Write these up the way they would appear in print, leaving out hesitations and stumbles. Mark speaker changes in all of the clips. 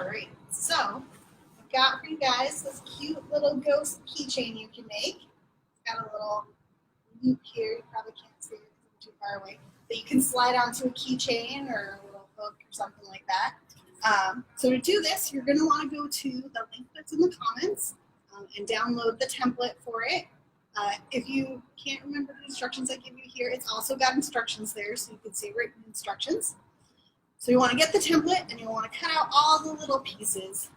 Speaker 1: All right, so I've got for you guys this cute little ghost keychain you can make. It's got a little loop here. You probably can't see it because I'm too far away. That you can slide onto a keychain or a little hook or something like that. So to do this, you're going to want to go to the link that's in the comments and download the template for it. If you can't remember the instructions I give you here, it's also got instructions there so you can see written instructions. So you want to get the template and you want to cut out all the little pieces.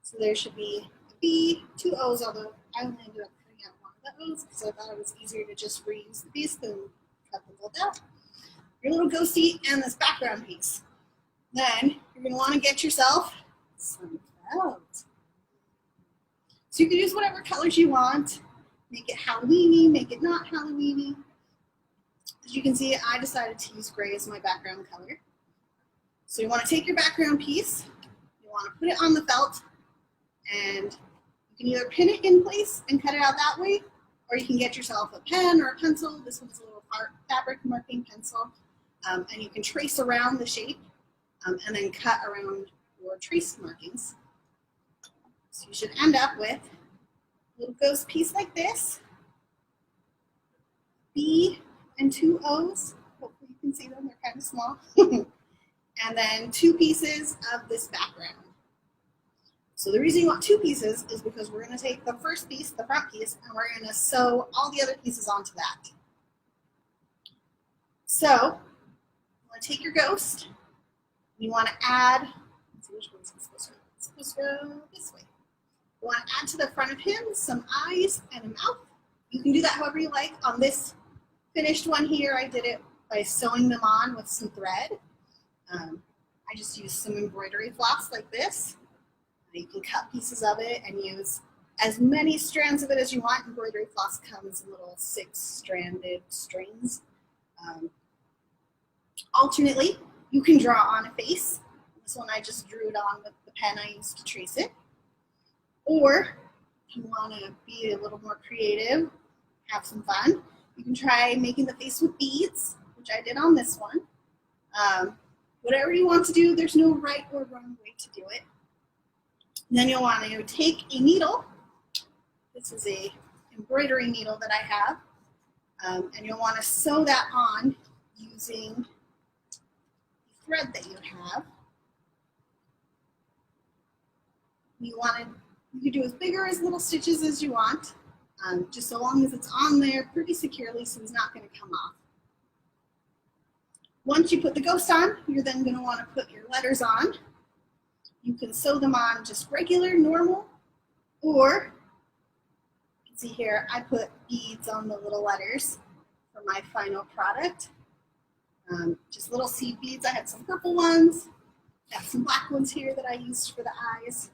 Speaker 1: So there should be a B, 2 O's, although I only ended up cutting out one of the O's because I thought it was easier to just reuse the piece than cut them both out. Your little ghosty and this background piece. Then you're going to want to get yourself some felt. So you can use whatever colors you want. Make it Halloween-y, make it not Halloween-y. As you can see, I decided to use gray as my background color. So you want to take your background piece, you want to put it on the felt, and you can either pin it in place and cut it out that way, or you can get yourself a pen or a pencil. This one's a little fabric marking pencil, and you can trace around the shape and then cut around your trace markings. So you should end up with a little ghost piece like this, B and 2 O's. Hopefully you can see them, they're kind of small. And then 2 pieces of this background. So the reason you want 2 pieces is because we're going to take the first piece, the front piece, and we're going to sew all the other pieces onto that. So you want to take your ghost, you want to add, let's see which one is supposed to go. It's supposed to go this way. You want to add to the front of him some eyes and a mouth. You can do that however you like. On this finished one here, I did it by sewing them on with some thread. I just used some embroidery floss like this. You can cut pieces of it and use as many strands of it as you want. Embroidery floss comes in little 6-stranded strings. Alternately, you can draw on a face. This one I just drew it on with the pen I used to trace it. Or if you want to be a little more creative, have some fun, you can try making the face with beads, which I did on this one. Whatever you want to do, there's no right or wrong way to do it. Then you'll want to take a needle. This is a embroidery needle that I have. And you'll want to sew that on using the thread that you have. You can do as big or as little stitches as you want, just so long as it's on there pretty securely so it's not going to come off. Once you put the ghost on, you're then going to want to put your letters on. You can sew them on just regular, normal, or you can see here I put beads on the little letters for my final product. Just little seed beads. I had some purple ones, got some black ones here that I used for the eyes.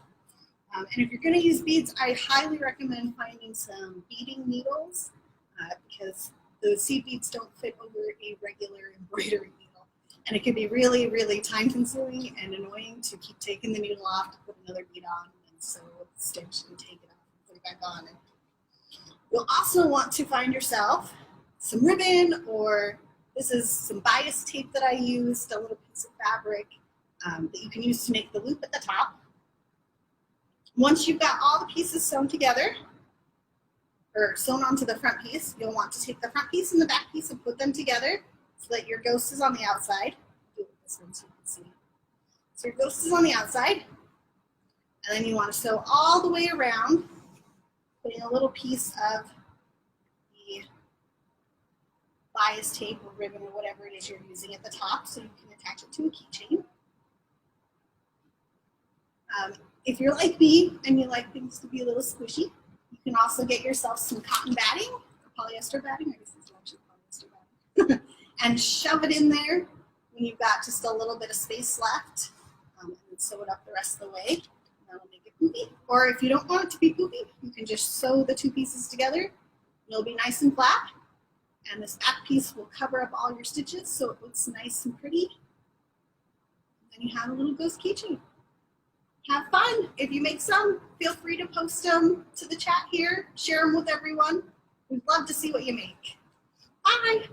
Speaker 1: And if you're going to use beads, I highly recommend finding some beading needles because the seed beads don't fit over a regular embroidery needle. And it can be really, really time consuming and annoying to keep taking the needle off to put another bead on and sew the stitch and take it off and put it back on. And you'll also want to find yourself some ribbon, or this is some bias tape that I used, a little piece of fabric that you can use to make the loop at the top. Once you've got all the pieces sewn together, or sewn onto the front piece, you'll want to take the front piece and the back piece and put them together so that your ghost is on the outside. Do it with this one so you can see. So your ghost is on the outside, and then you want to sew all the way around, putting a little piece of the bias tape or ribbon or whatever it is you're using at the top so you can attach it to a keychain. If you're like me and you like things to be a little squishy, you can also get yourself some cotton batting, or polyester batting, I guess it's actually polyester batting, and shove it in there when you've got just a little bit of space left, and then sew it up the rest of the way. That'll make it poofy. Or if you don't want it to be poofy, you can just sew the 2 pieces together. It'll be nice and flat, and this back piece will cover up all your stitches so it looks nice and pretty. And then you have a little ghost keychain. Have fun. If you make some, feel free to post them to the chat here. Share them with everyone. We'd love to see what you make. Bye.